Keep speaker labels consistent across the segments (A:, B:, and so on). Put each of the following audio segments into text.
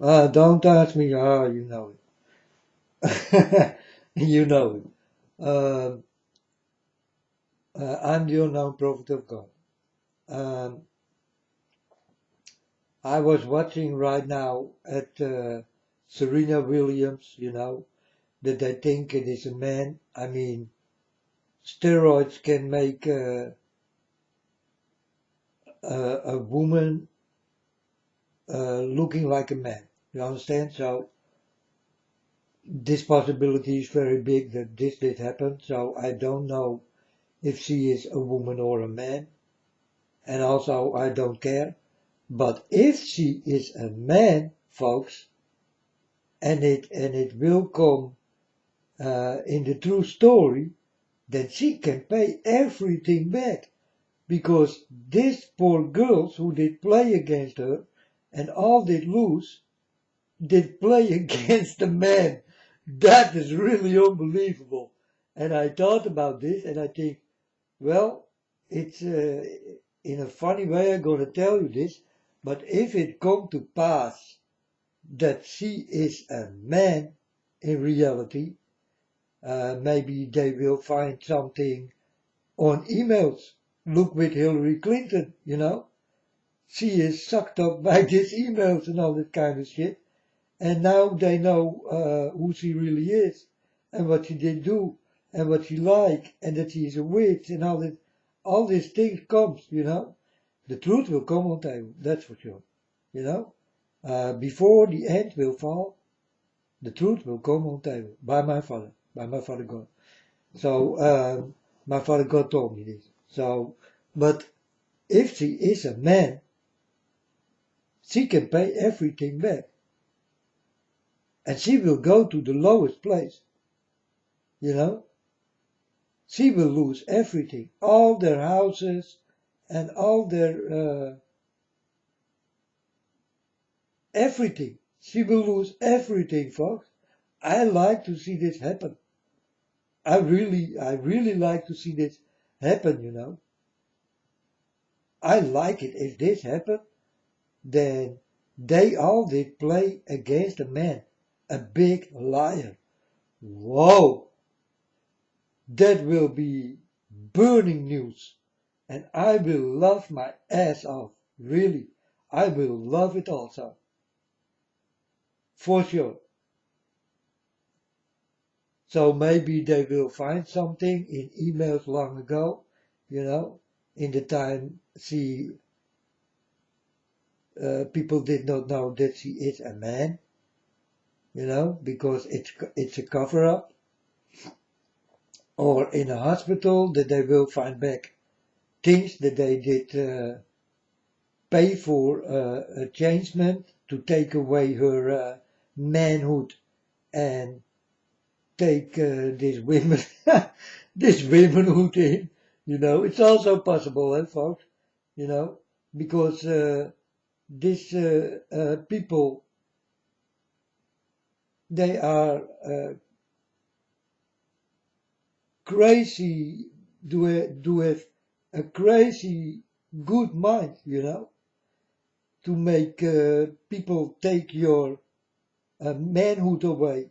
A: Don't ask me. Ah, you know it. You know it. I'm the unknown prophet of God. Um, I was watching right now at Serena Williams, that they think it is a man. I mean, steroids can make a woman looking like a man. You understand? So this possibility is very big that this did happen. So I don't know if she is a woman or a man. And also I don't care. But if she is a man, folks, and it will come in the true story, then she can pay everything back. Because these poor girls who did play against her and all did lose, did play against the man. That is really unbelievable. And I thought about this and I think, well, it's in a funny way I'm going to tell you this, but if it come to pass that she is a man in reality, maybe they will find something on emails. Look with Hillary Clinton, She is sucked up by these emails and all that kind of shit. And now they know who she really is and what she did do and what she like and that she is a witch and all these things comes. The truth will come on table, that's for sure. Before the end will fall, the truth will come on table by my Father God. So my Father God told me this. So, but if she is a man, she can pay everything back. And she will go to the lowest place, you know. She will lose everything, all their houses and all their everything. She will lose everything, folks. I like to see this happen. I really like to see this happen. I like it. If this happen, then they all did play against a man, a big liar. Whoa, that will be burning news. And I will love my ass off. Really. I will love it also. For sure. So maybe they will find something in emails long ago, in the time people did not know that she is a man, because it's a cover up. Or in a hospital that they will find back things that they did pay for a changement to take away her manhood and take this women this womanhood in. It's also possible, folks. Because these people, they are crazy, do have a crazy good mind, to make people take your manhood away,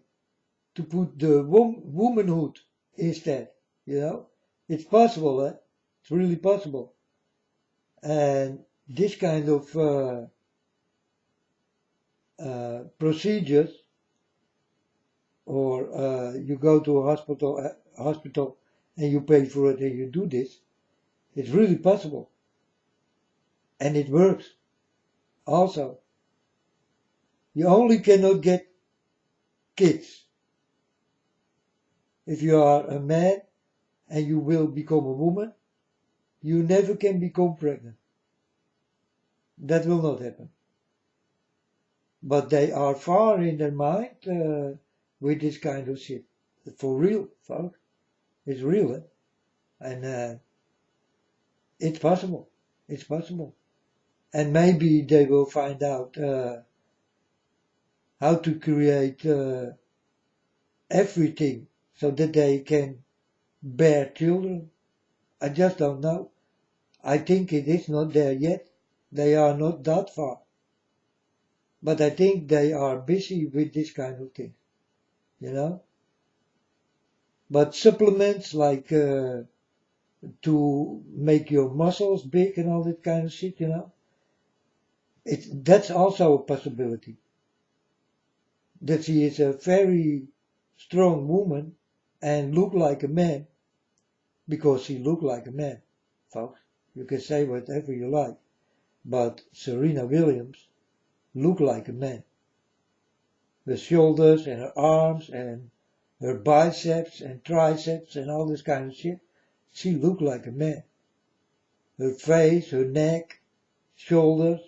A: to put the womanhood instead, It's possible, It's really possible. And this kind of procedures, or you go to a hospital and you pay for it and you do this, it's really possible. And it works also. You only cannot get kids if you are a man and you will become a woman. You never can become pregnant. That will not happen. But they are far in their mind with this kind of shit. For real, folks. It's real, And it's possible. It's possible. And maybe they will find out how to create everything so that they can bear children. I just don't know. I think it is not there yet. They are not that far. But I think they are busy with this kind of thing, you know. But supplements like to make your muscles big and all that kind of shit, you know, that's also a possibility. That she is a very strong woman and look like a man because she look like a man, folks. You can say whatever you like, but Serena Williams look like a man. Her shoulders and her arms and her biceps and triceps and all this kind of shit. She looked like a man. Her face, her neck, shoulders.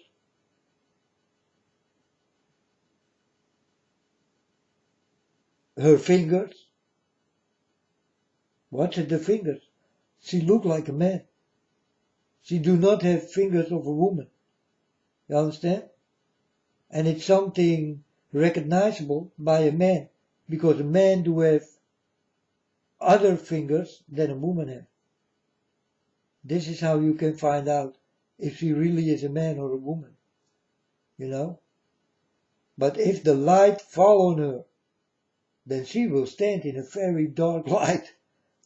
A: Her fingers. Watch at the fingers. She looked like a man. She do not have fingers of a woman. You understand? And it's something recognizable by a man. Because a man do have other fingers than a woman has. This is how you can find out if she really is a man or a woman. You know? But if the light fall on her, then she will stand in a very dark light.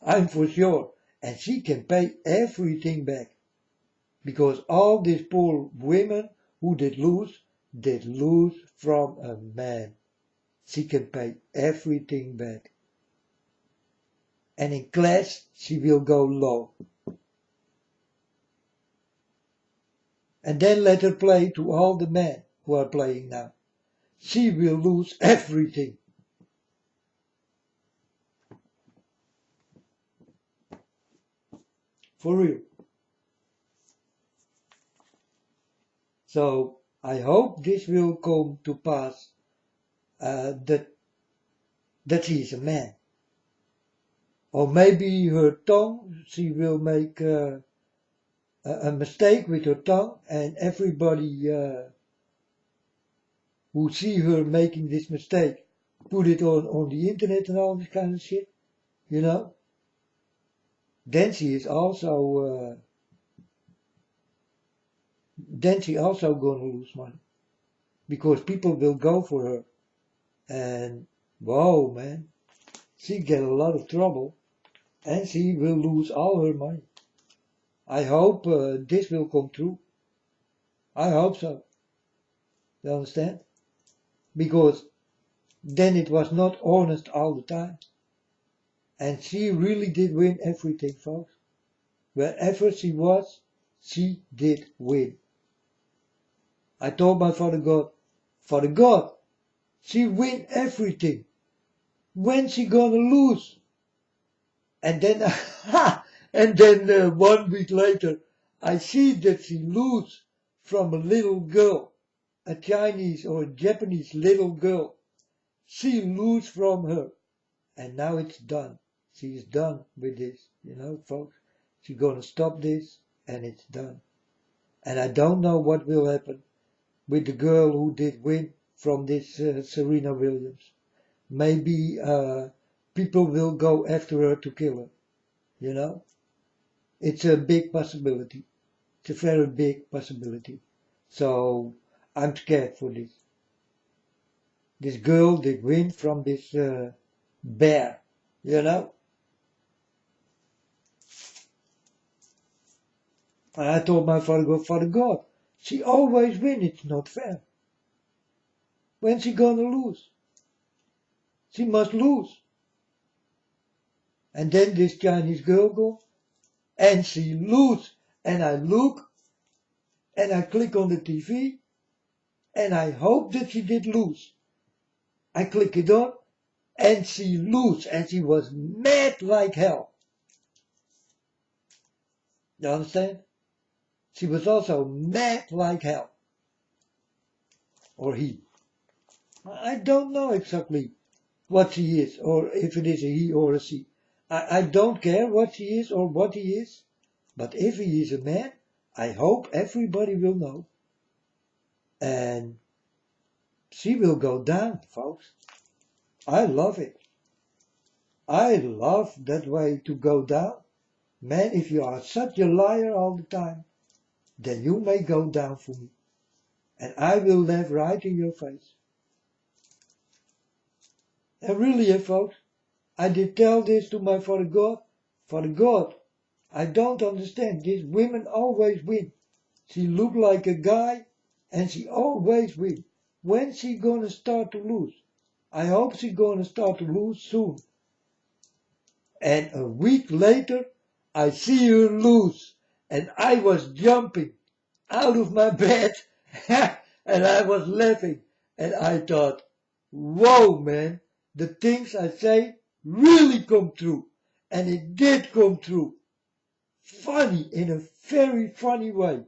A: I'm for sure. And she can pay everything back. Because all these poor women who did lose from a man. She can pay everything back. And in class, she will go low. And then let her play to all the men who are playing now. She will lose everything. For real. So I hope this will come to pass that she is a man. Or maybe her tongue, she will make a mistake with her tongue, and everybody who see her making this mistake put it on the internet and all this kind of shit, you know. Then she also gonna lose money because people will go for her, and whoa, man, she get a lot of trouble, and she will lose all her money. I hope this will come true. I hope so. You understand? Because then it was not honest all the time. And she really did win everything, folks. Wherever she was, she did win. I told my Father God, she win everything. When she gonna lose? And then, and then 1 week later, I see that she lose from a little girl, a Chinese or a Japanese little girl. She lose from her. And now it's done. She is done with this, you know, folks. She's gonna stop this, and it's done. And I don't know what will happen with the girl who did win from this Serena Williams. Maybe people will go after her to kill her, you know. It's a big possibility. It's a very big possibility. So I'm scared for this. This girl did win from this bear, you know. And I told my Father God, she always win, it's not fair. When's she gonna lose? She must lose. And then this Chinese girl go, and she lose. And I look, and I click on the TV, and I hope that she did lose. I click it on, and she lose, and she was mad like hell. You understand? She was also mad like hell. Or he. I don't know exactly what she is, or if it is a he or a she. I don't care what she is or what he is, but if he is a man, I hope everybody will know. And she will go down, folks. I love it. I love that way to go down. Man, if you are such a liar all the time, then you may go down for me. and I will laugh right in your face. And really, folks, I did tell this to my Father God. Father God, I don't understand. These women always win. She look like a guy and she always win. When's she gonna start to lose? I hope she's gonna start to lose soon. And a week later, I see her lose. And I was jumping out of my bed and I was laughing. And I thought, whoa man, the things I say really come true. And it did come true. Funny, in a very funny way.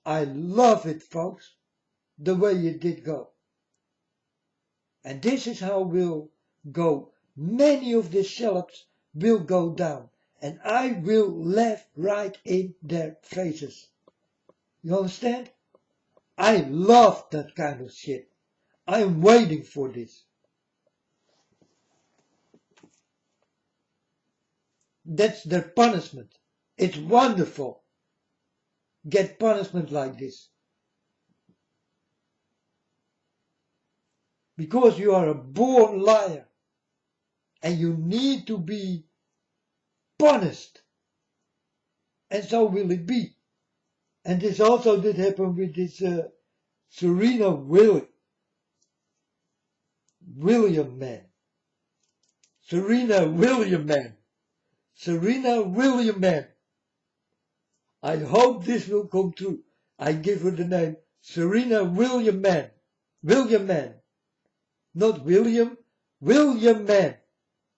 A: I love it, folks, the way it did go. And this is how we'll go. Many of the shallops will go down. And I will laugh right in their faces. You understand? I love that kind of shit. I'm waiting for this. That's their punishment. It's wonderful. Get punishment like this. Because you are a born liar. And you need to be punished. And so will it be. And this also did happen with this Serena William man. Serena William man. Serena William man. I hope this will come true. I give her the name Serena William man. William man. Not William. William man.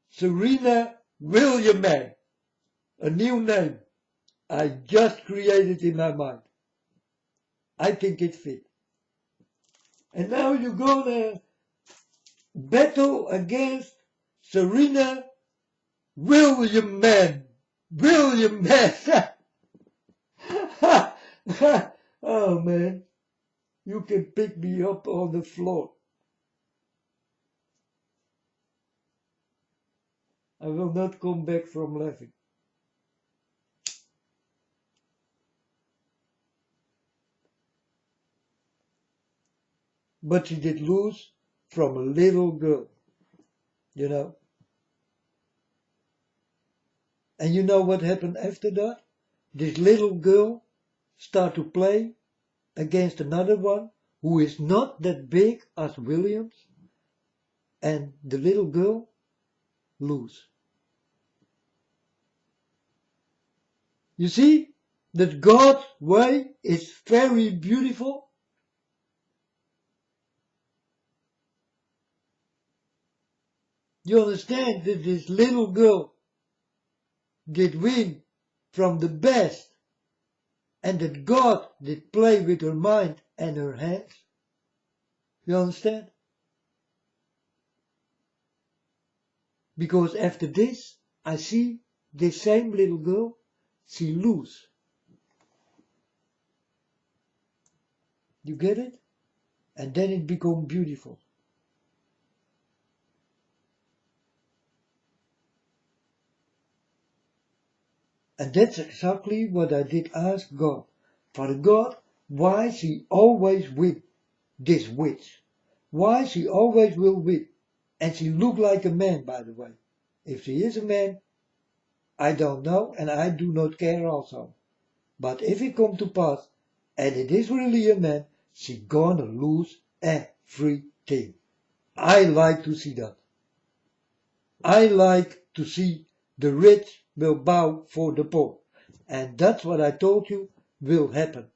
A: Serena William man. A new name. I just created in my mind. I think it fit. And now you're gonna battle against Serena William man. William man. Oh man. You can pick me up on the floor. I will not come back from laughing. But she did lose from a little girl, you know. And you know what happened after that? This little girl started to play against another one who is not that big as Williams, and the little girl lose. You see that God's way is very beautiful. You understand that this little girl did win from the best, and that God did play with her mind and her hands. You understand? Because after this, I see this same little girl, she lose. You get it? And then it becomes beautiful. And that's exactly what I did ask God. Father God, why she always win, this witch? Why she always will win? And she look like a man, by the way. If she is a man, I don't know, and I do not care also. But if it come to pass, and it is really a man, she gonna lose everything. I like to see that. I like to see the rich will bow for the poor. And that's what I told you will happen.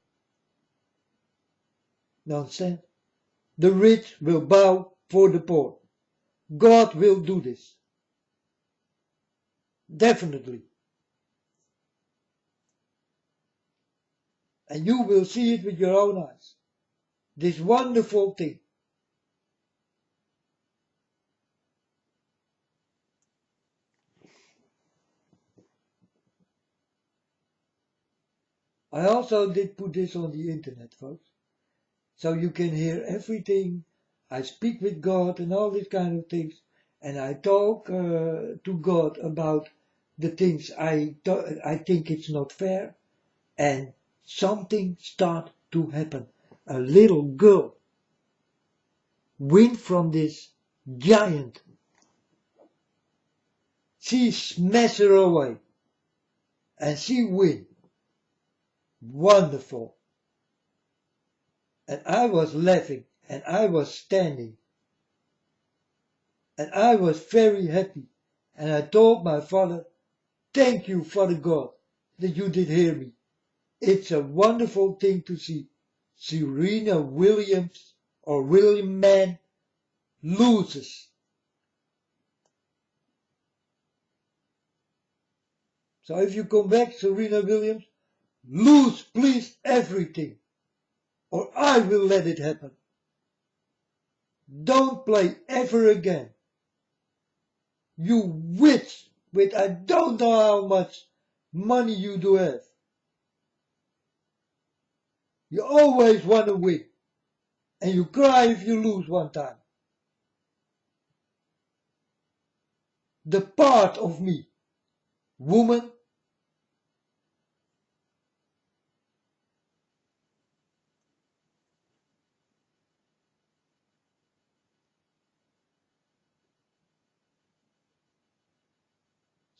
A: You understand? The rich will bow for the poor. God will do this. Definitely. And you will see it with your own eyes. This wonderful thing. I also did put this on the internet, folks. So you can hear everything. I speak with God and all these kind of things. And I talk to God about the things I think it's not fair. And something start to happen. a little girl win from this giant. She smashed her away and she win. Wonderful. And I was laughing and I was standing and I was very happy. And I told my father, thank you, Father God, that you did hear me. It's a wonderful thing to see Serena Williams or William Mann loses. So if you come back, Serena Williams, lose please everything, or I will let it happen. Don't play ever again. You witch with I don't know how much money you do have. You always want to win, and you cry if you lose one time. The part of me, woman,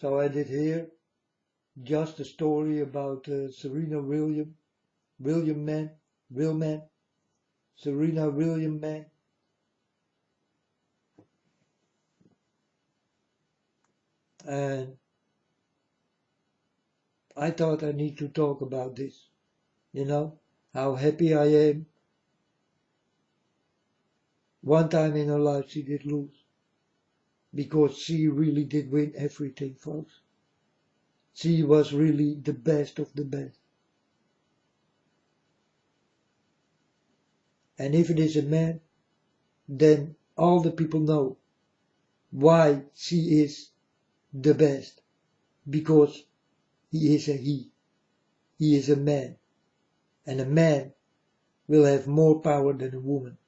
A: so I did hear just a story about Serena Williams, Serena William Mann. And I thought I need to talk about this, how happy I am. One time in her life she did lose, because she really did win everything, folks. She was really the best of the best. And if it is a man, then all the people know why she is the best. Because he is a he. He is a man. And a man will have more power than a woman.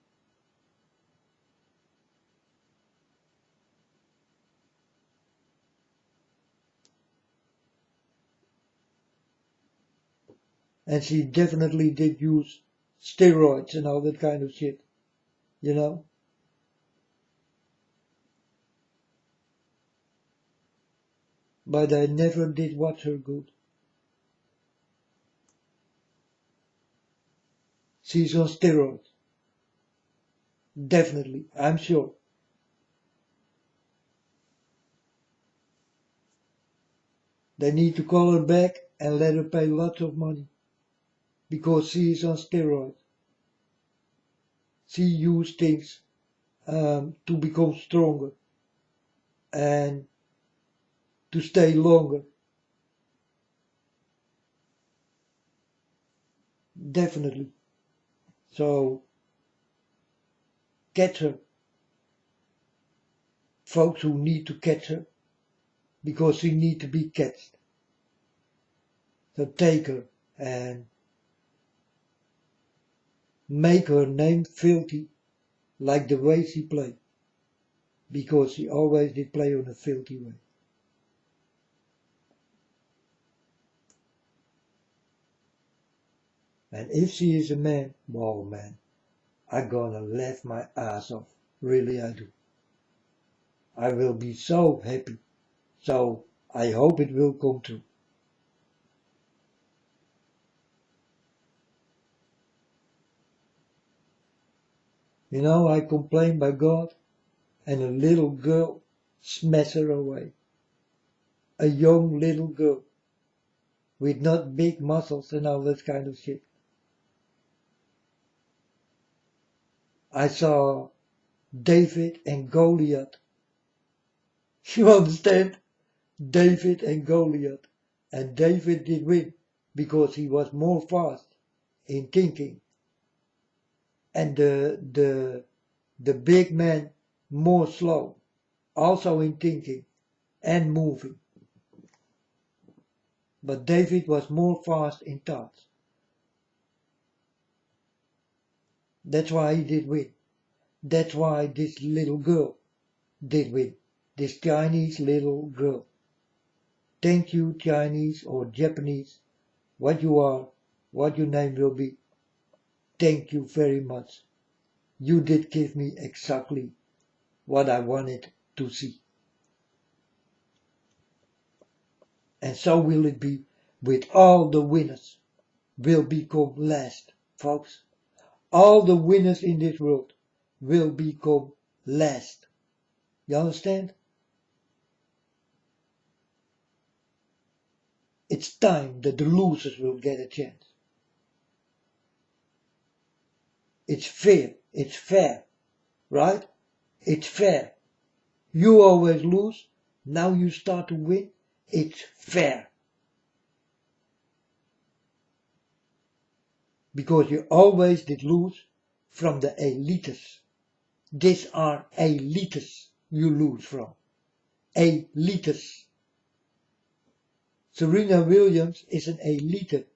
A: And she definitely did use steroids and all that kind of shit, But I never did watch her good. She's on steroids. Definitely, I'm sure. They need to call her back and let her pay lots of money, because she is on steroids. She used things to become stronger and to stay longer. Definitely. So, catch her. Folks who need to catch her, because she needs to be catched. So take her and make her name filthy, like the way she played, because she always did play on a filthy way. And if she is a man, well, man, I'm gonna laugh my ass off. Really, I do. I will be so happy. So I hope it will come true. I complained by God, and a little girl smashed her away. A young little girl with not big muscles and all that kind of shit. I saw David and Goliath. You understand? David and Goliath. And David did win because he was more fast in thinking. And the big man more slow, also in thinking and moving. But David was more fast in thoughts. That's why he did win. That's why this little girl did win. This Chinese little girl. Thank you, Chinese or Japanese, what you are, what your name will be. thank you very much. You did give me exactly what I wanted to see. And so will it be with all the winners will become last, folks. All the winners in this world will become last. You understand? It's time that the losers will get a chance. It's fair, right? It's fair. You always lose, now you start to win. It's fair. Because you always did lose from the elites. These are elites you lose from. Elites. Serena Williams is an elite.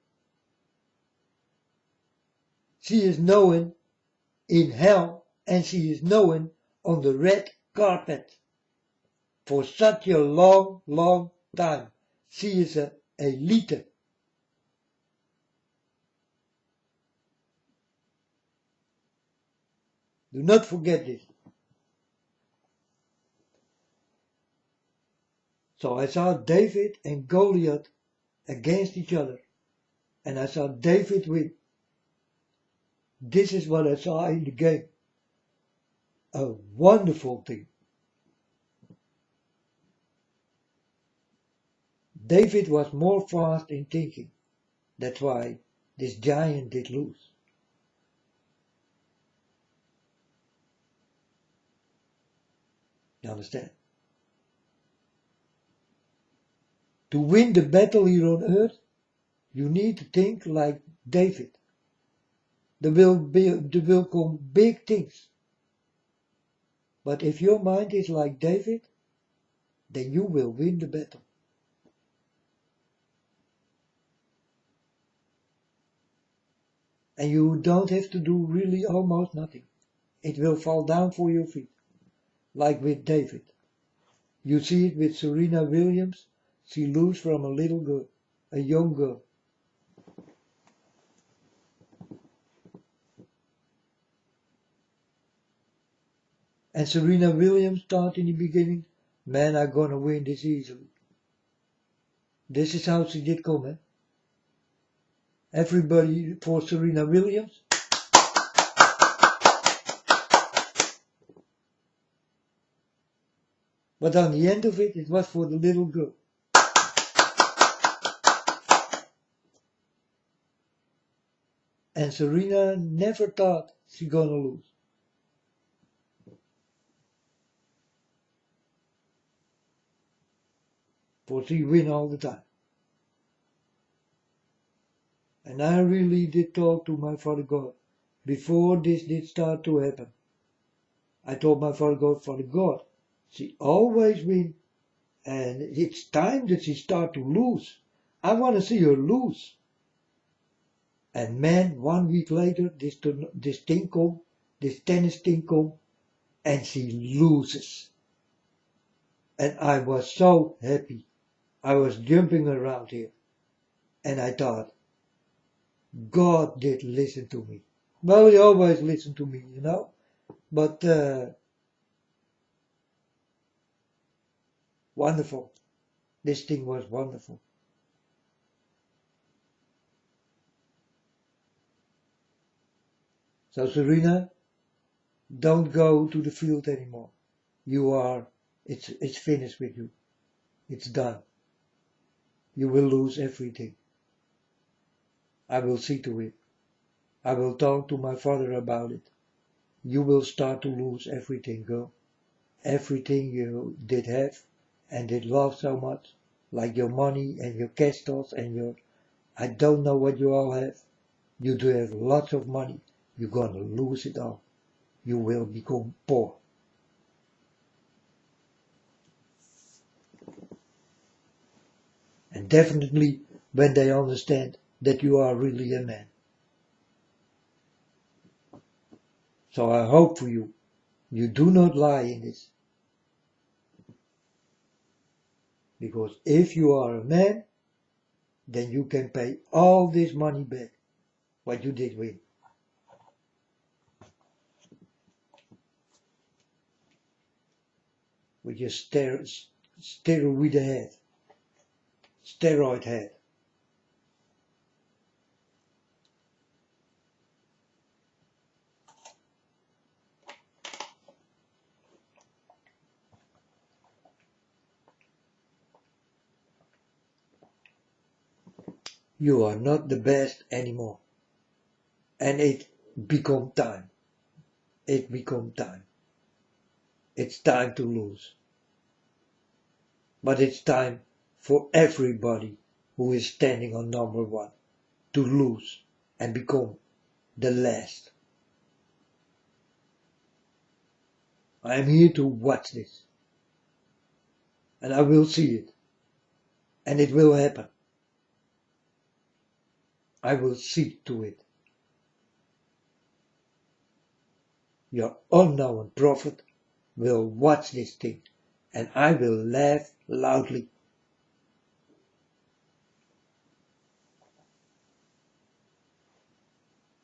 A: She is known in hell and she is known on the red carpet for such a long, long time. She is an elite. Do not forget this. So I saw David and Goliath against each other. And I saw David win. This is what I saw in the game. A wonderful thing. David was more fast in thinking. That's why this giant did lose. You understand? To win the battle here on earth, you need to think like David. There will come big things. But if your mind is like David, then you will win the battle. And you don't have to do really almost nothing. It will fall down for your feet, like with David. You see it with Serena Williams. She loses from a little girl, a young girl. And Serena Williams thought in the beginning, man, I'm gonna win this easily. This is how she did come, eh? Everybody for Serena Williams. But on the end of it, it was for the little girl. And Serena never thought she's gonna lose. For she win all the time. And I really did talk to my Father God before this did start to happen. I told my Father God, she always win, and it's time that she start to lose. I want to see her lose. And man, 1 week later, this thing come, this tennis thing come, and she loses. And I was so happy. I was jumping around here. And I thought, God did listen to me. Well, he always listened to me, you know. But wonderful. This thing was wonderful. So Serena, don't go to the field anymore. It's finished with you. It's done. You will lose everything. I will see to it. I will talk to my father about it. You will start to lose everything, girl. Everything you did have and did love so much, like your money and your castles and your, I don't know what you all have. You do have lots of money. You're gonna lose it all. You will become poor. And definitely when they understand that you are really a man. So I hope for you, you do not lie in this. Because if you are a man, then you can pay all this money back, what you did win. with your steroid head. You are not the best anymore. And it become time. It become time. It's time to lose. But it's time for everybody who is standing on number one to lose and become the last. I am here to watch this. And I will see it. And it will happen. I will see to it. Your unknown prophet will watch this thing, and I will laugh loudly.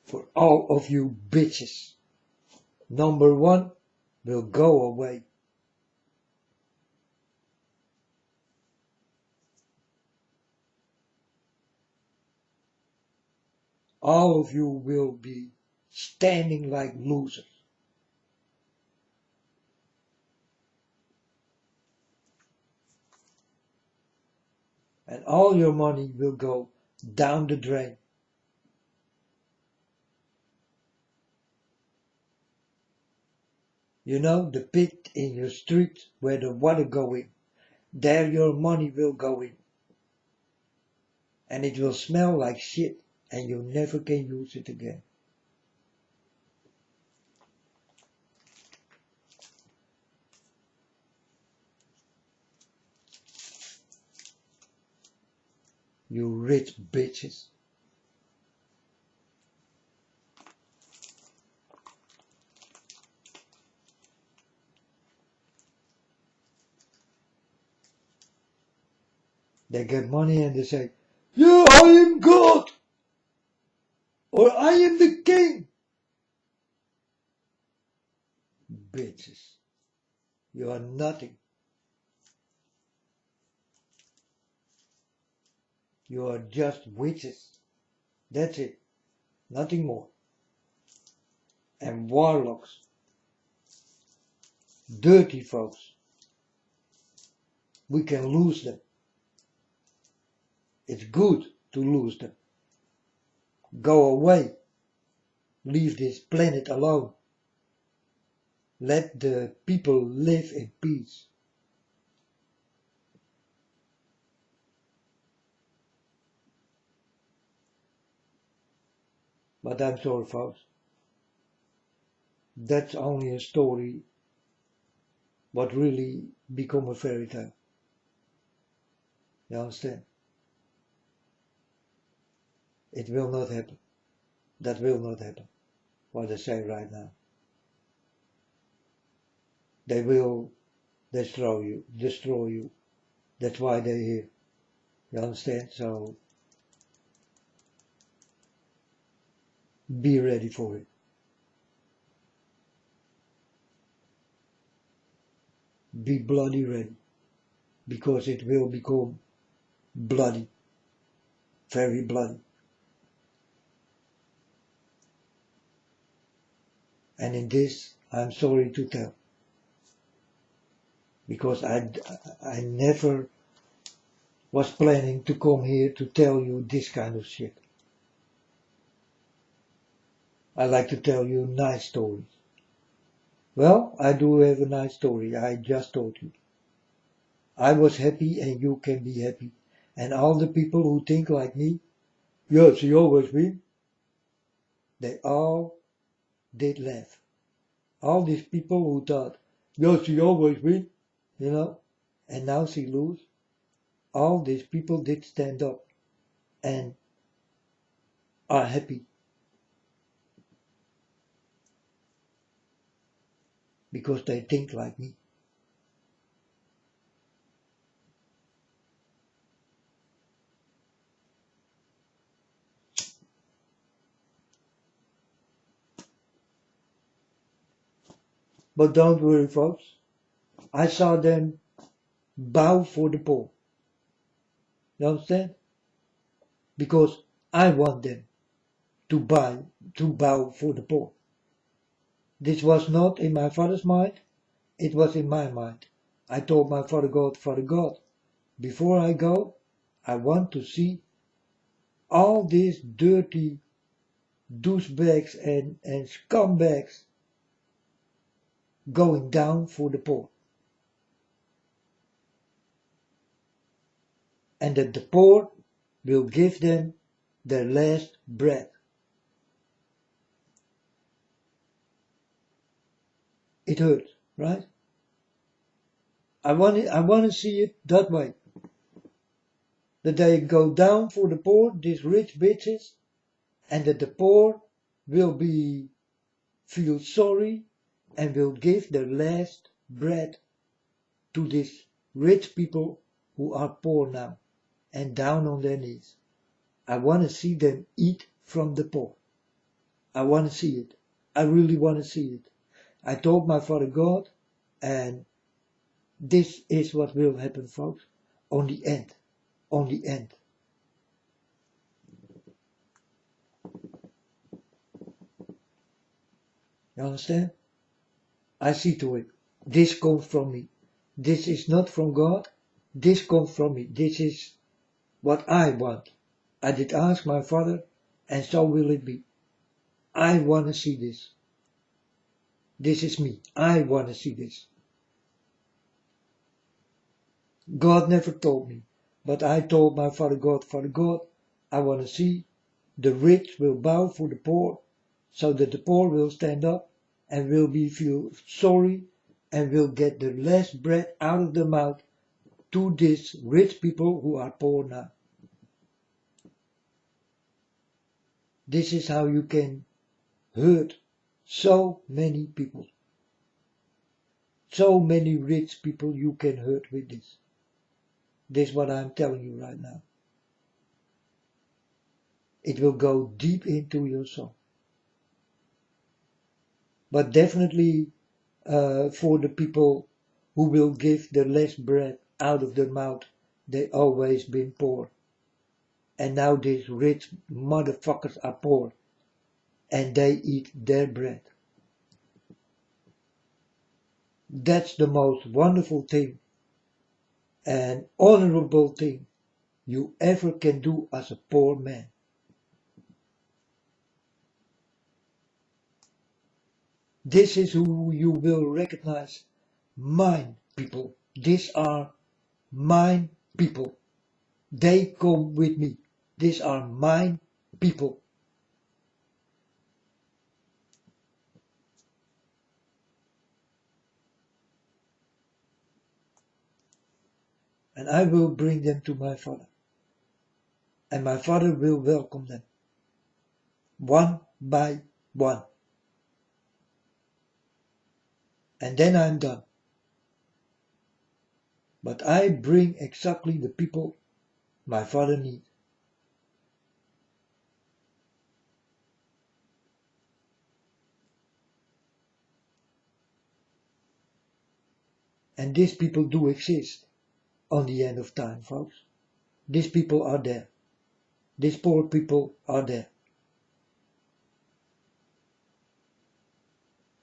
A: For all of you bitches, number one will go away. All of you will be standing like losers. And all your money will go down the drain. You know, the pit in your street where the water go in. There your money will go in. And it will smell like shit and you never can use it again. You rich bitches. They get money and they say, yeah, I am God. Or I am the king. Bitches. You are nothing. You are just witches. That's it. Nothing more. And warlocks. Dirty folks. We can lose them. It's good to lose them. Go away. Leave this planet alone. Let the people live in peace. But I'm sorry, folks. That's only a story what really become a fairy tale. You understand? It will not happen. That will not happen. What I say right now. They will destroy you. That's why they're here. You understand? So be ready for it. Be bloody ready. Because it will become bloody. Very bloody. And in this, I'm sorry to tell. Because I never was planning to come here to tell you this kind of shit. I like to tell you nice stories. Well, I do have a nice story, I just told you. I was happy and you can be happy. And all the people who think like me, yes, he always win, they all did laugh. All these people who thought, yes, she always win, you know, and now she lose. All these people did stand up and are happy. Because they think like me. But don't worry, folks. I saw them bow for the poor. You understand? Because I want them to bow for the poor. This was not in my father's mind, it was in my mind. I told my Father God, before I go, I want to see all these dirty douchebags and scumbags going down for the poor. And that the poor will give them their last breath. It hurts, right? I want to see it that way. That they go down for the poor, these rich bitches, and that the poor will feel sorry and will give their last breath to these rich people who are poor now and down on their knees. I want to see them eat from the poor. I want to see it. I really want to see it. I told my Father God, and this is what will happen, folks, on the end. On the end. You understand? I see to it. This comes from me. This is not from God. This comes from me. This is what I want. I did ask my Father, and so will it be. I want to see this. This is me. I want to see this. God never told me, but I told my Father God, I want to see the rich will bow for the poor, so that the poor will stand up and will feel sorry and will get the last breath out of their mouth to these rich people who are poor now. This is how you can hurt so many people. So many rich people you can hurt with this. This is what I'm telling you right now. It will go deep into your soul. But definitely for the people who will give the last breath out of their mouth, they always been poor. And now these rich motherfuckers are poor. And they eat their bread. That's the most wonderful thing and honorable thing you ever can do as a poor man. This is who you will recognize. Mine people. These are mine people. They come with me. These are mine people. And I will bring them to my Father. And my Father will welcome them. One by one. And then I'm done. But I bring exactly the people my Father needs. And these people do exist on the end of time, folks. These people are there. These poor people are there.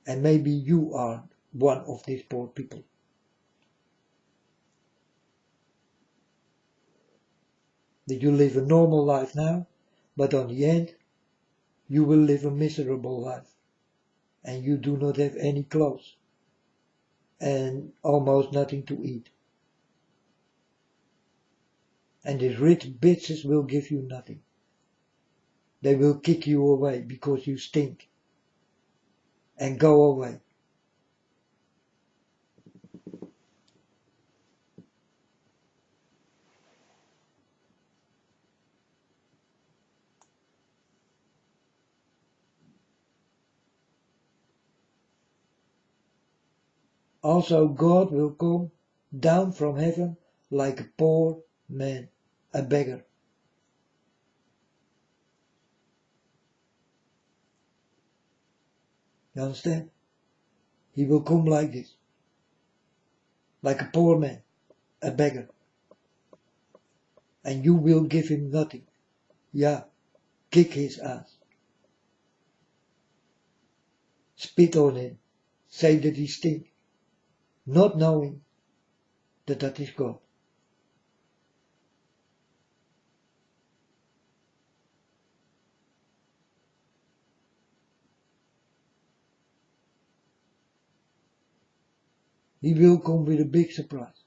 A: And maybe you are one of these poor people. That you live a normal life now, but on the end, you will live a miserable life. And you do not have any clothes. And almost nothing to eat. And these rich bitches will give you nothing. They will kick you away because you stink. And go away. Also God will come down from heaven like a poor man, a beggar. You understand? He will come like this. like a poor man, a beggar, and you will give him nothing. Yeah, kick his ass. Spit on him, say that he stinks, not knowing that that is God. He will come with a big surprise.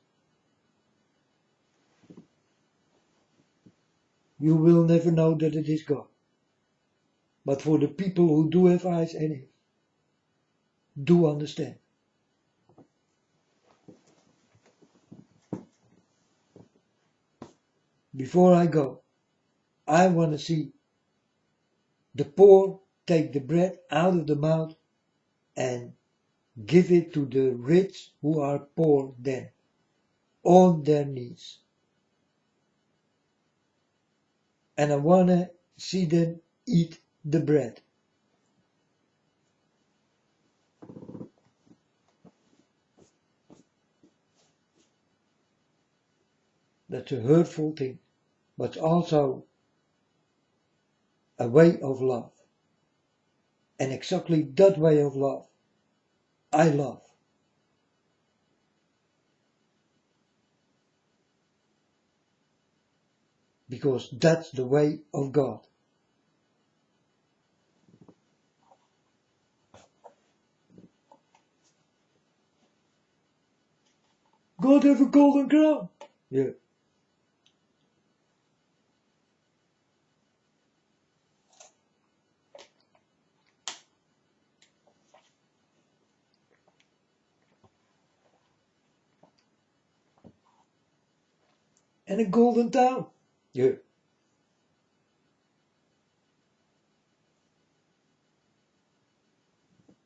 A: You will never know that it is God. But for the people who do have eyes and ears, do understand. Before I go, I want to see the poor take the bread out of the mouth and give it to the rich who are poor then, on their knees. And I want to see them eat the bread. That's a hurtful thing, but also a way of love. And exactly that way of love, I love. Because that's the way of God. God have a golden crown. Yeah. And a golden town. Yeah.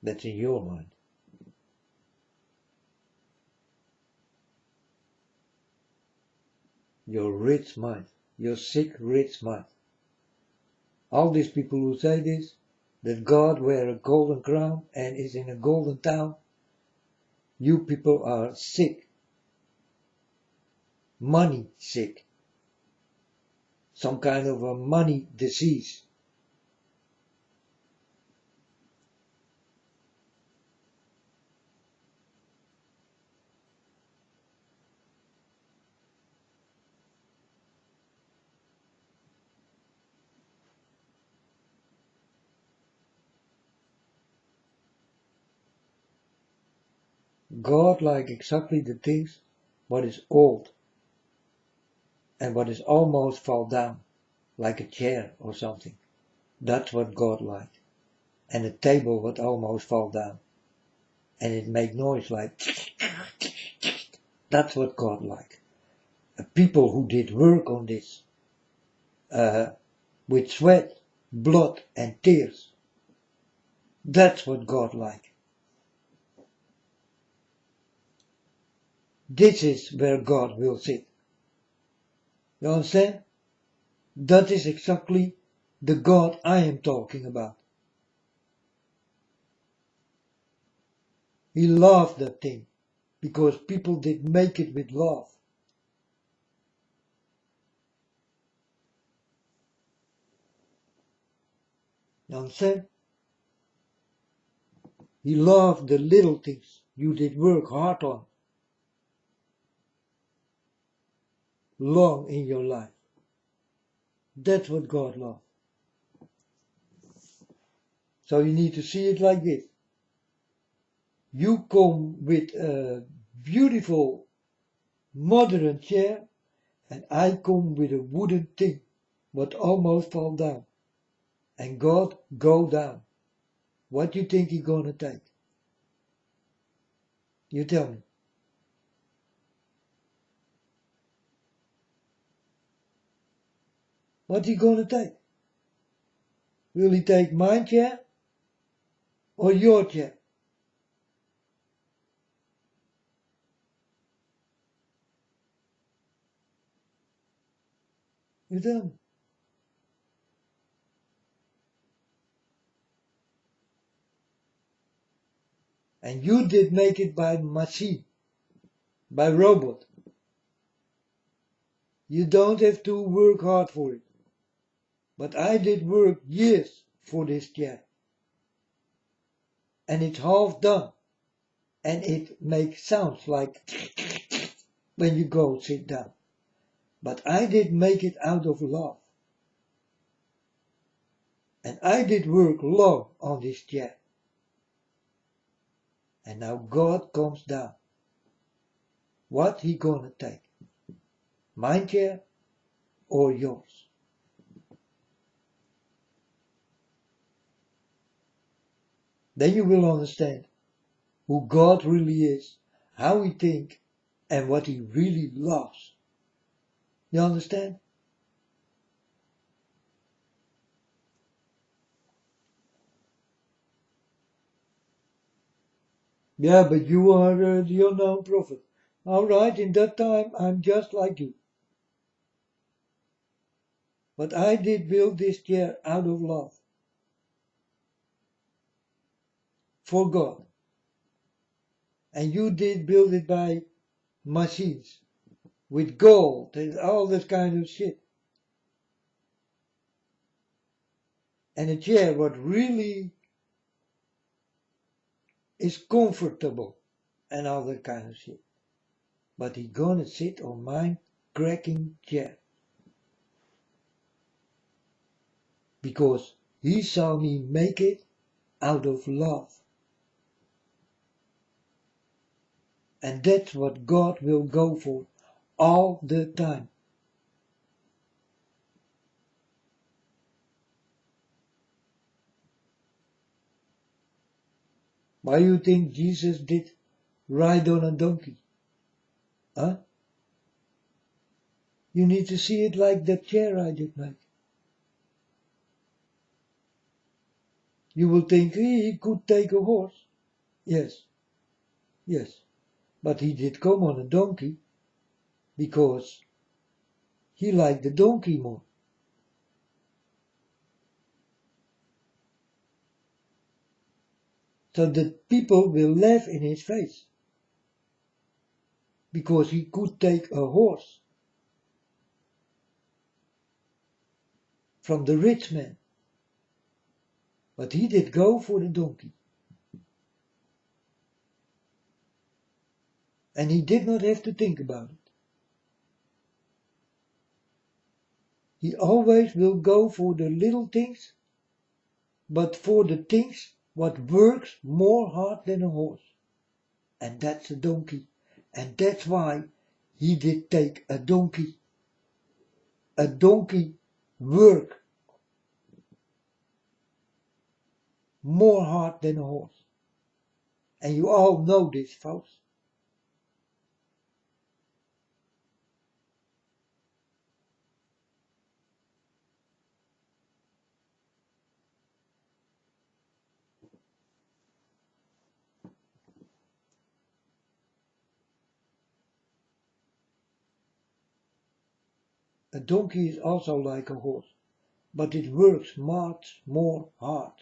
A: That's in your mind. Your rich mind. Your sick, rich mind. All these people who say this, that God wear a golden crown and is in a golden town, you people are sick. Money sick. Some kind of a money disease. God like exactly the things what is old and what is almost fall down, like a chair or something. That's what God like. And a table what almost fall down. And it make noise like that's what God like. A people who did work on this, with sweat, blood and tears. That's what God like. This is where God will sit. You understand? That is exactly the God I am talking about. He loved that thing because people did make it with love. You understand? He loved the little things you did work hard on long in your life. That's what God loves. So you need to see it like this. You come with a beautiful modern chair and I come with a wooden thing what almost fall down. And God go down. What do you think he gonna take? You tell me. What he gonna take? Will he take my chair or your chair? You tell me. And you did make it by machine. by robot. You don't have to work hard for it. But I did work years for this chair. And it's half done. And it makes sounds like when you go sit down. But I did make it out of love. And I did work long on this chair. And now God comes down. What he gonna take? My chair or yours? Then you will understand who God really is, how he thinks, and what he really loves. You understand? Yeah, but you are the unknown prophet. All right, in that time I'm just like you. But I did build this chair out of love. For God. And you did build it by machines. With gold and all that kind of shit. And a chair what really is comfortable and all that kind of shit. But he gonna sit on my cracking chair. Because he saw me make it out of love. And that's what God will go for all the time. Why you think Jesus did ride on a donkey? Huh? You need to see it like that chair I did make. You will think he could take a horse. Yes, yes. But he did come on a donkey because he liked the donkey more. So that people will laugh in his face. Because he could take a horse from the rich man. But he did go for the donkey. And he did not have to think about it. He always will go for the little things, but for the things what works more hard than a horse. And that's a donkey. And that's why he did take a donkey. A donkey work more hard than a horse. And you all know this, folks. A donkey is also like a horse, but it works much more hard.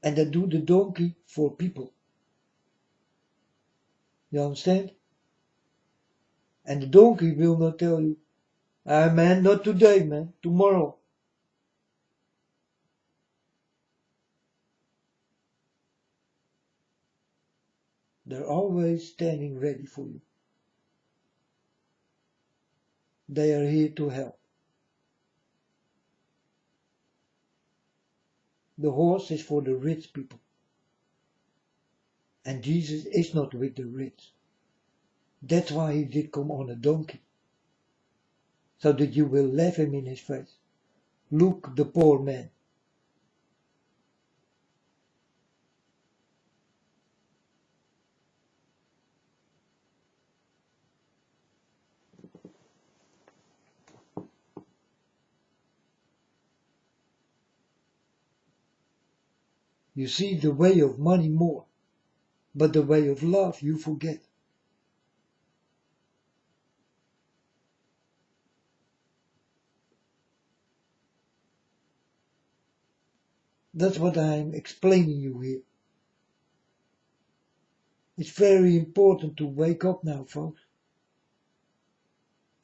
A: And that do the donkey for people. You understand? And the donkey will not tell you, ah man, not today man, tomorrow. They're always standing ready for you. They are here to help. The horse is for the rich people. And Jesus is not with the rich. That's why he did come on a donkey. So that you will laugh him in his face. Look, the poor man. You see the way of money more, but the way of love you forget. That's what I'm explaining you here. It's very important to wake up now, folks,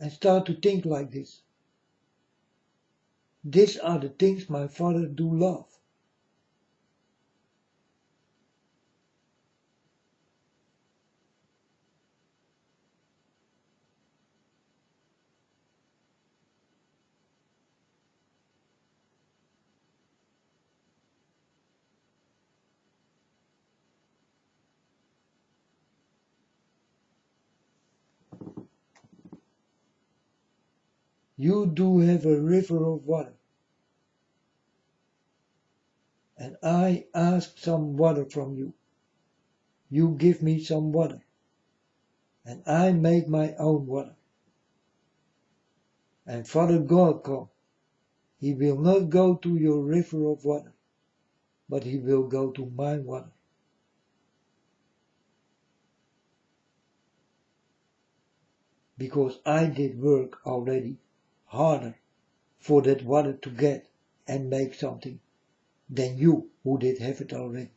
A: and start to think like this. These are the things my father do love. You do have a river of water, and I ask some water from you. You give me some water, and I make my own water. And Father God come. He will not go to your river of water, but he will go to my water. Because I did work already harder for that water to get and make something than you who did have it already.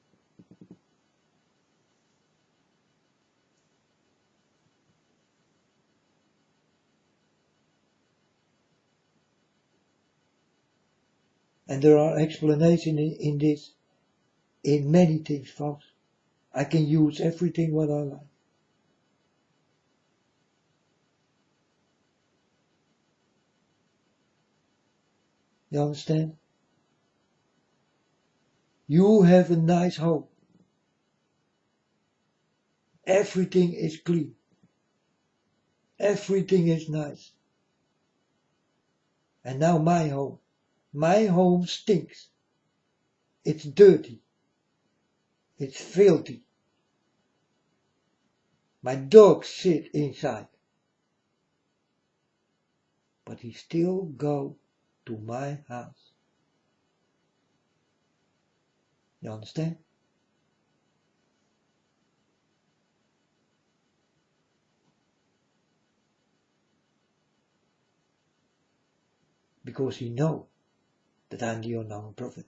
A: And there are explanations in this, in many things, folks. I can use everything what I like. You understand? You have a nice home. Everything is clean. Everything is nice. And now my home stinks. It's dirty. It's filthy. My dogs sit inside. But he still go to my house. You understand? Because he know that I'm the unknown prophet.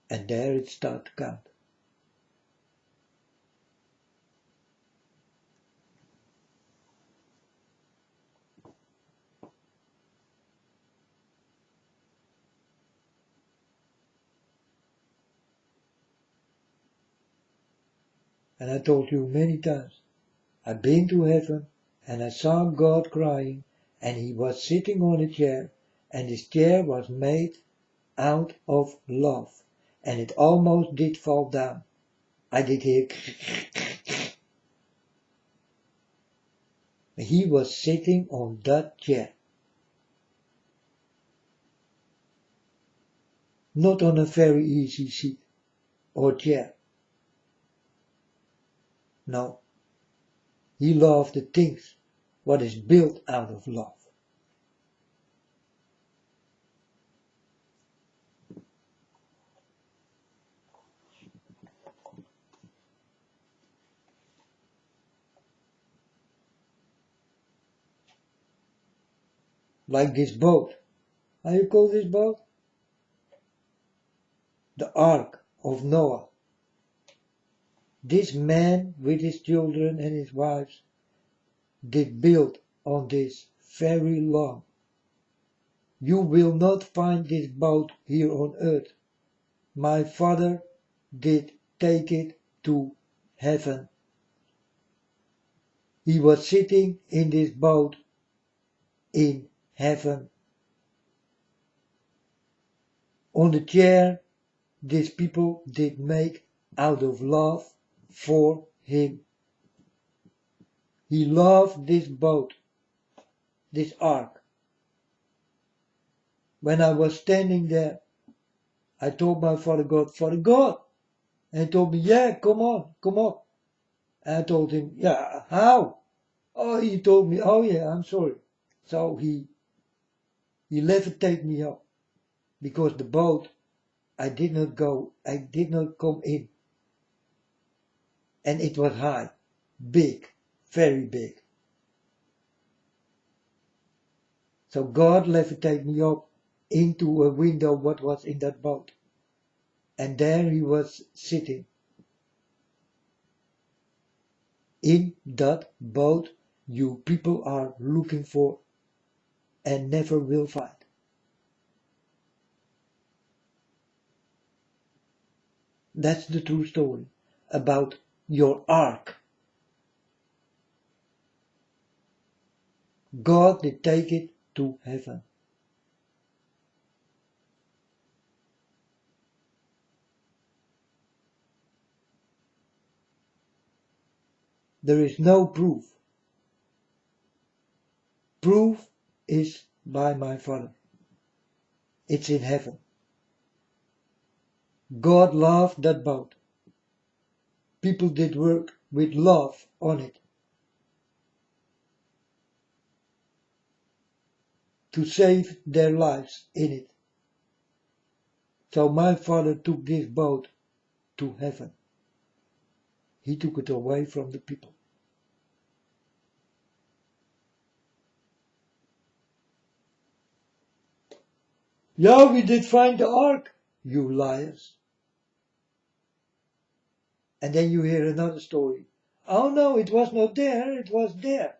A: And there it starts to count. And I told you many times, I've been to heaven and I saw God crying and he was sitting on a chair and his chair was made out of love and it almost did fall down. I did hear he was sitting on that chair. Not on a very easy seat or chair. No, he loved the things what is built out of love. Like this boat. How you call this boat? The Ark of Noah. This man with his children and his wives did build on this very long. You will not find this boat here on earth. My father did take it to heaven. He was sitting in this boat in heaven. On the chair these people did make out of love for him. He loved this boat, this ark. When I was standing there, I told my Father God, and he told me, yeah, come on, come up. And I told him, yeah, how? Oh, he told me, oh yeah, I'm sorry. So he levitated me up, because the boat, I did not come in. And it was high, big, very big. So God levitated me up into a window what was in that boat. And there he was sitting. in that boat you people are looking for and never will find. That's the true story about your ark. God did take it to heaven. There is no proof. Proof is by my Father. It's in heaven. God loved that boat. People did work with love on it to save their lives in it. So my Father took this boat to heaven. He took it away from the people. Yeah, we did find the ark, you liars. And then you hear another story. Oh no, it was not there, it was there.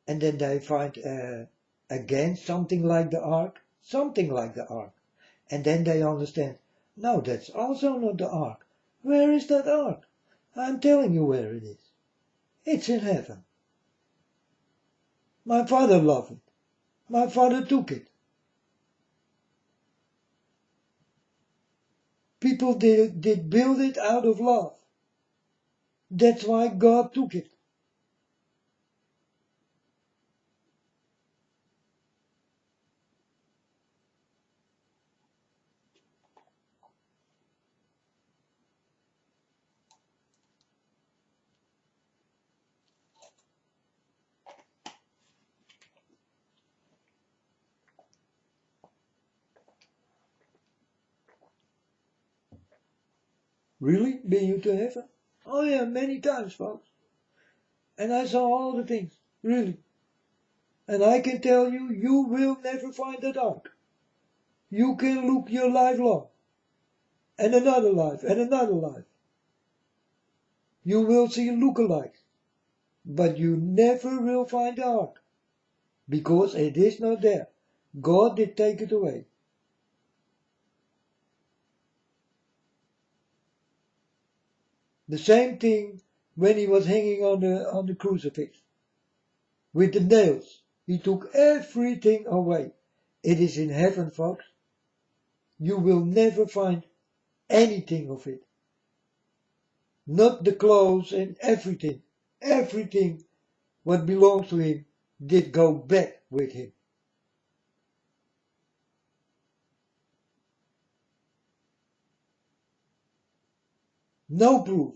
A: And then they find again something like the ark, And then they understand, no, that's also not the ark. Where is that ark? I'm telling you where it is. It's in heaven. My Father loved it. My Father took it. People did build it out of love. That's why God took it. Really? Been you to heaven? Oh yeah, many times, folks. And I saw all the things. Really. And I can tell you, you will never find that ark. You can look your life long. And another life, and another life. You will see lookalikes. But you never will find the ark. Because it is not there. God did take it away. The same thing when he was hanging on the crucifix. With the nails. He took everything away. It is in heaven, folks. You will never find anything of it. Not the clothes and everything. Everything what belongs to him did go back with him. No proof.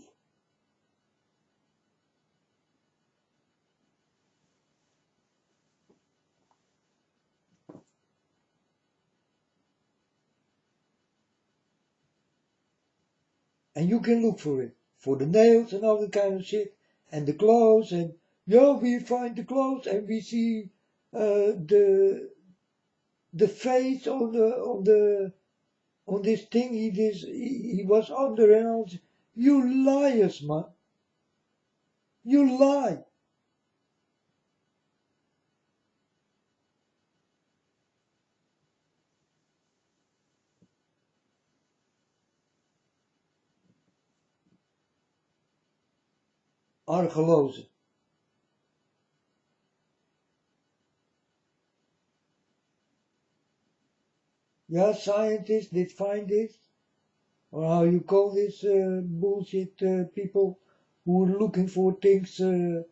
A: And you can look for it. For the nails and all that kind of shit. And the clothes and yeah, we find the clothes and we see the face on this thing he was under and all. You liars, man. You lie. Argelozen. Yeah, scientists did find this. Or how you call this bullshit people who are looking for things. They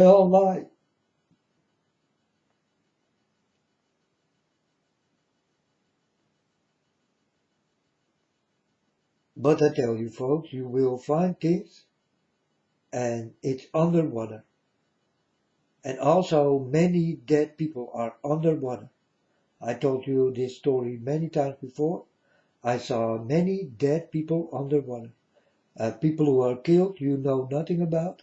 A: all lie. But I tell you folks, you will find things and it's underwater. And also many dead people are underwater. I told you this story many times before. I saw many dead people underwater. People who are killed you know nothing about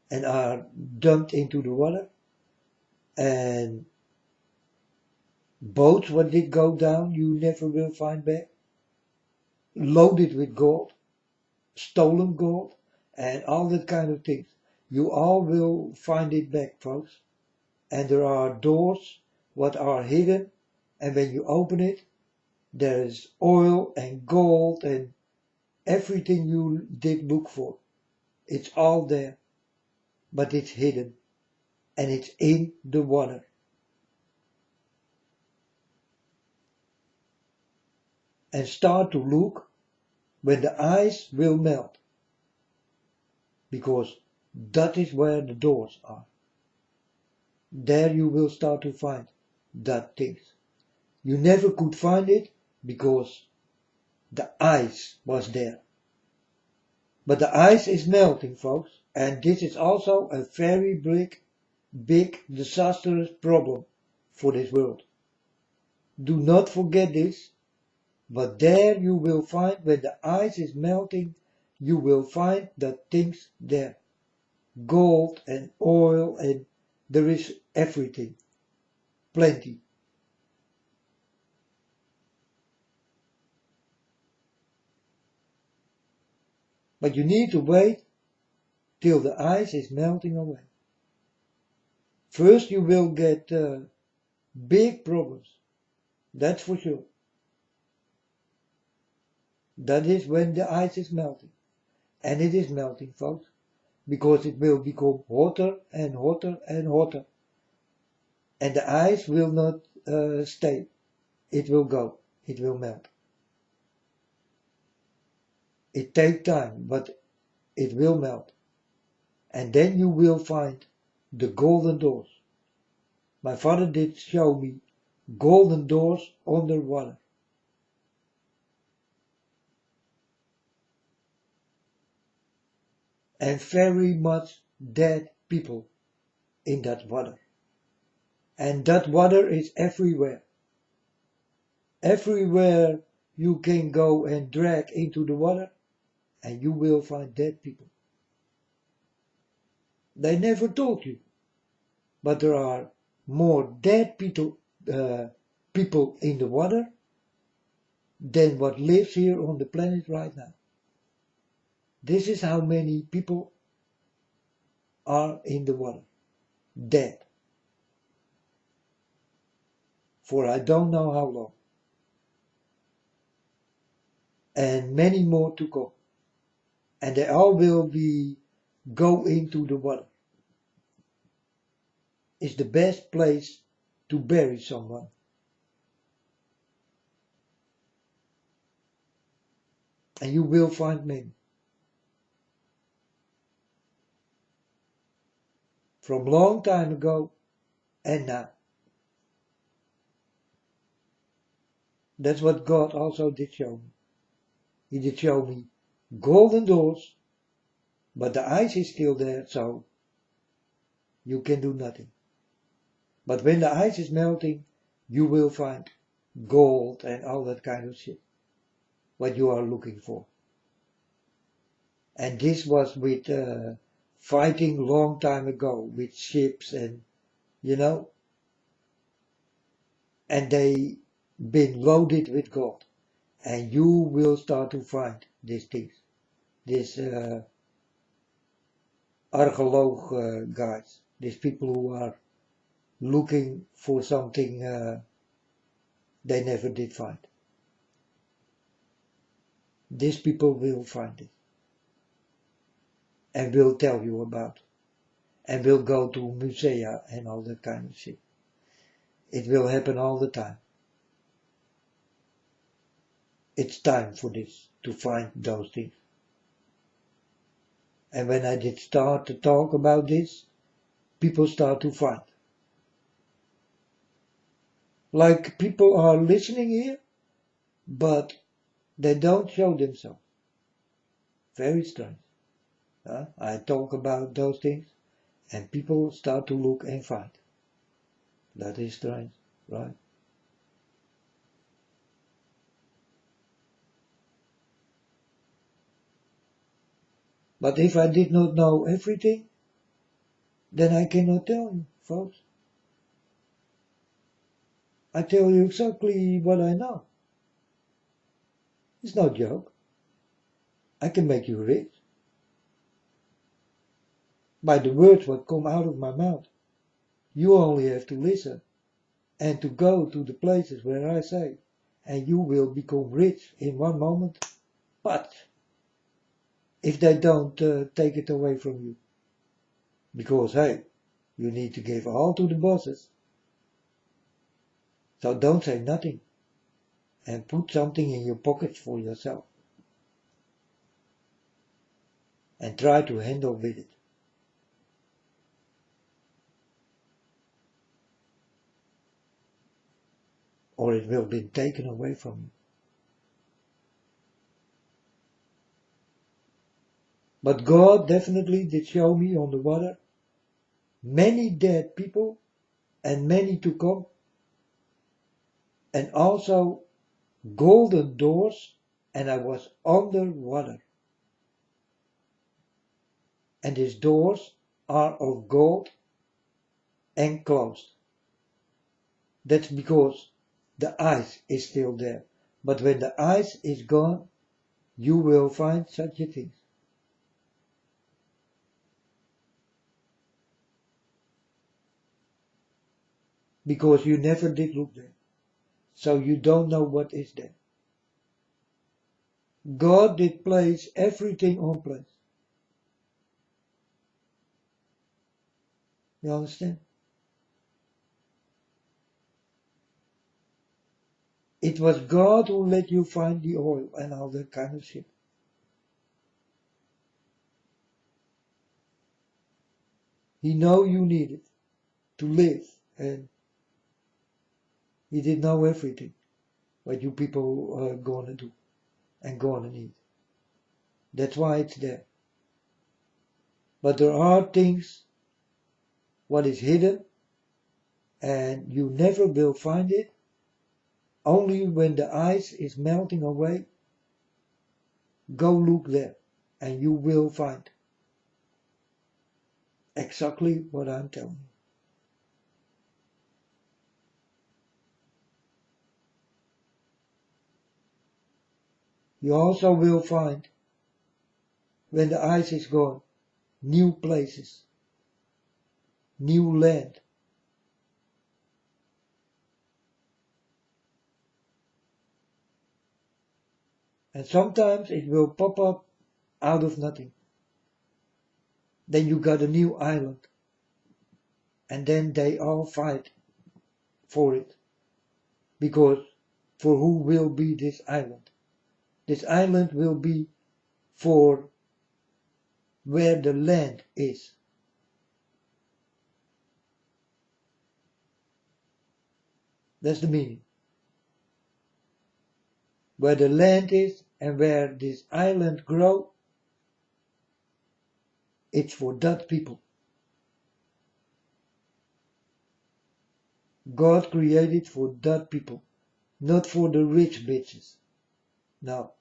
A: and are dumped into the water. And Boats what did go down you never will find back. Loaded with gold, stolen gold, and all that kind of things. You all will find it back, folks. And there are doors what are hidden, and when you open it, there is oil and gold and everything you did look for. It's all there, but it's hidden, and it's in the water. And start to look when the ice will melt, because that is where the doors are. There you will start to find that things. You never could find it because the ice was there. But the ice is melting, folks, and this is also a very big disastrous problem for this world. Do not forget this, but there you will find when the ice is melting, you will find that things there. Gold and oil and there is everything. Plenty. But you need to wait till the ice is melting away. First you will get big problems. That's for sure. That is when the ice is melting. And it is melting, folks, because it will become hotter and hotter and hotter. And the ice will not stay. It will go. It will melt. It takes time, but it will melt. And then you will find the golden doors. My father did show me golden doors underwater. And very much dead people in that water. And that water is everywhere. Everywhere you can go and drag into the water, and you will find dead people. They never told you, but there are more dead people in the water than what lives here on the planet right now. This is how many people are in the water, dead, for I don't know how long, and many more to come, and they all will go into the water. It's the best place to bury someone. And you will find many. From long time ago and now. That's what God also did show me. He did show me golden doors, but the ice is still there, so you can do nothing. But when the ice is melting, you will find gold and all that kind of shit, what you are looking for. And this was with fighting long time ago with ships and, and they been loaded with gold. And you will start to find these things. These archeologue guys, these people who are looking for something they never did find. These people will find it. And will tell you about. And will go to musea and all that kind of shit. It will happen all the time. It's time for this, to find those things. And when I did start to talk about this, people start to find. Like people are listening here, but they don't show themselves. Very strange. I talk about those things, and people start to look and find. That is strange, right? But if I did not know everything, then I cannot tell you, folks. I tell you exactly what I know. It's no joke. I can make you rich by the words what come out of my mouth. You only have to listen and to go to the places where I say, and you will become rich in one moment. But if they don't take it away from you, because hey, you need to give all to the bosses. So don't say nothing and put something in your pockets for yourself and try to handle with it. Or it will be taken away from you. But God definitely did show me on the water many dead people and many to come, and also golden doors, and I was under water. And these doors are of gold and closed. That's because the ice is still there. But when the ice is gone, you will find such a thing. Because you never did look there. So you don't know what is there. God did place everything on place. You understand? It was God who let you find the oil and all that kind of shit. He know you need it to live, and he did know everything what you people are gonna do and gonna need. That's why it's there. But there are things what is hidden, and you never will find it. Only when the ice is melting away, go look there, and you will find exactly what I'm telling you. You also will find, when the ice is gone, new places, new land. And sometimes it will pop up out of nothing. Then you got a new island. And then they all fight for it. Because for who will be this island? This island will be for where the land is. That's the meaning. Where the land is and where this island grow, it's for that people. God created for that people, not for the rich bitches. No.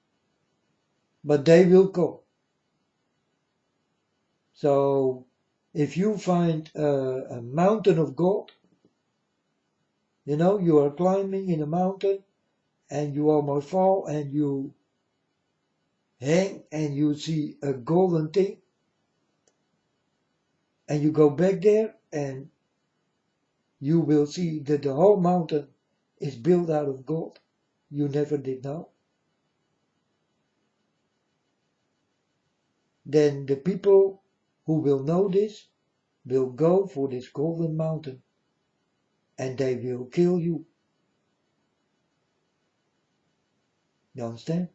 A: But they will come. So, if you find a mountain of gold, you know, you are climbing in a mountain and you almost fall and you hang and you see a golden thing and you go back there and you will see that the whole mountain is built out of gold. You never did know. Then the people who will know this will go for this golden mountain and they will kill you. You understand?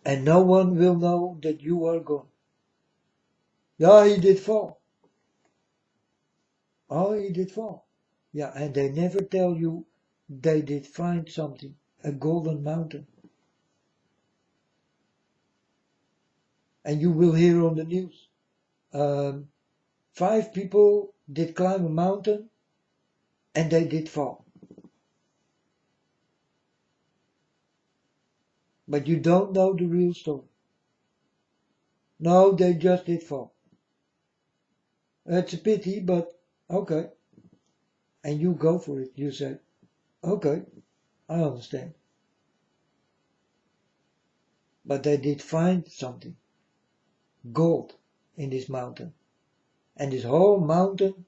A: And no one will know that you are gone. Yeah, he did fall. Oh, he did fall. Yeah, and they never tell you they did find something, a golden mountain. And you will hear on the news, 5 people did climb a mountain and they did fall. But you don't know the real story. No, they just did fall. It's a pity, but okay. And you go for it. You say, okay, I understand. But they did find something, gold, in this mountain. And this whole mountain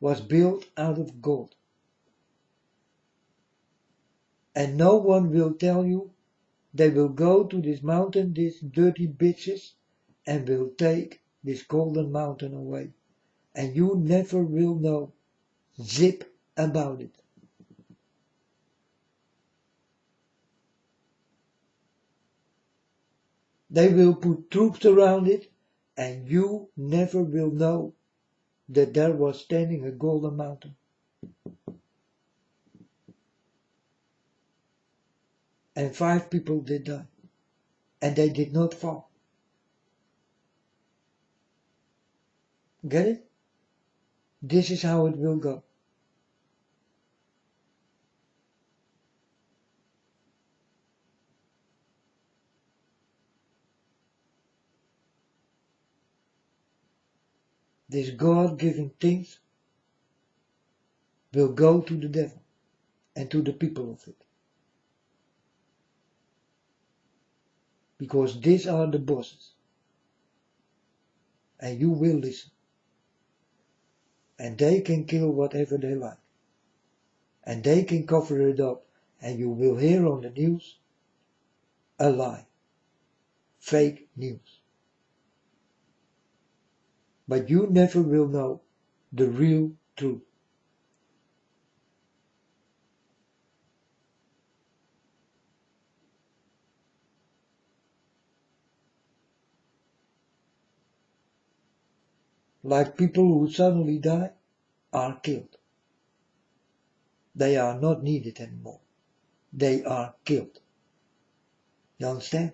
A: was built out of gold. And no one will tell you they will go to this mountain, these dirty bitches, and will take this golden mountain away. And you never will know zip about it. They will put troops around it, and you never will know that there was standing a golden mountain. And 5 people did die. And they did not fall. Get it? This is how it will go. These God-given things will go to the devil and to the people of it. Because these are the bosses. And you will listen. And they can kill whatever they like. And they can cover it up. And you will hear on the news a lie. Fake news. But you never will know the real truth. Like people who suddenly die are killed. They are not needed anymore. They are killed. You understand?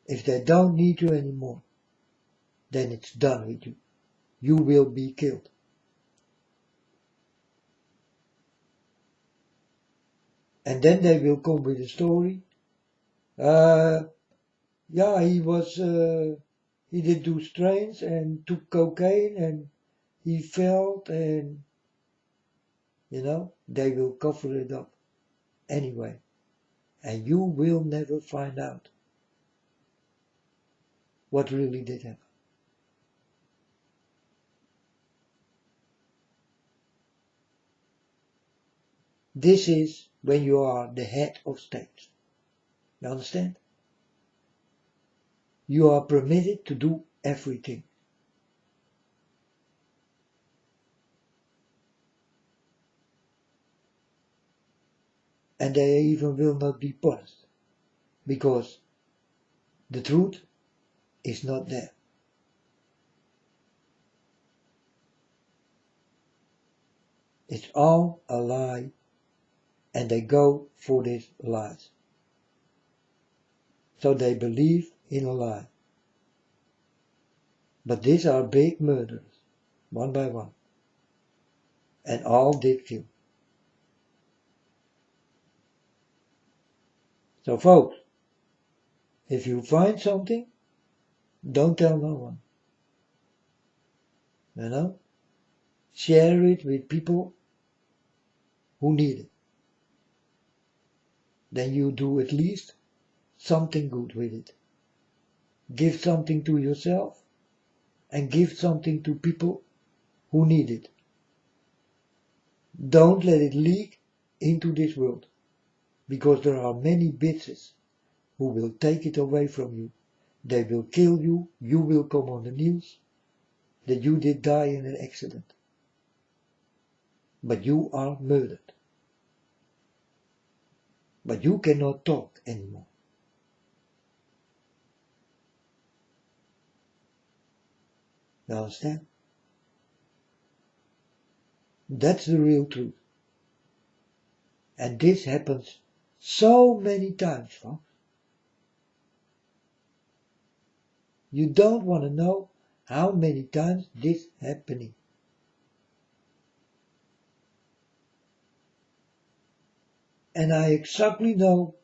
A: If they don't need you anymore, then it's done with you. You will be killed. And then they will come with a story. Yeah, he did do strains and took cocaine and he felt and, they will cover it up anyway. And you will never find out what really did happen. This is when you are the head of state. You understand? You are permitted to do everything. And they even will not be punished. Because the truth is not there. It's all a lie. And they go for these lies. So they believe in a lie. But these are big murderers, one by one. And all did kill. So folks, if you find something, don't tell no one. Share it with people who need it. Then you do at least something good with it. Give something to yourself and give something to people who need it. Don't let it leak into this world, because there are many bitches who will take it away from you. They will kill you, you will come on the news that you did die in an accident. But you are murdered. But you cannot talk anymore. You understand? That's the real truth. And this happens so many times, folks. You don't want to know how many times this happening. And I exactly know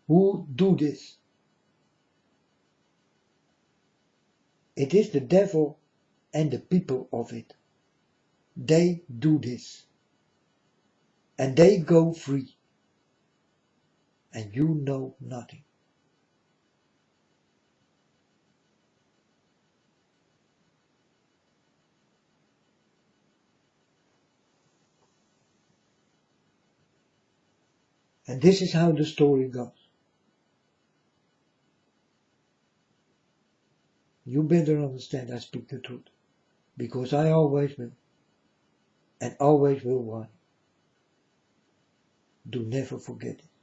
A: who do this. It is the devil and the people of it. They do this. And they go free. And you know nothing. And this is how the story goes. You better understand I speak the truth. Because I always will. And always will want. Do never forget it.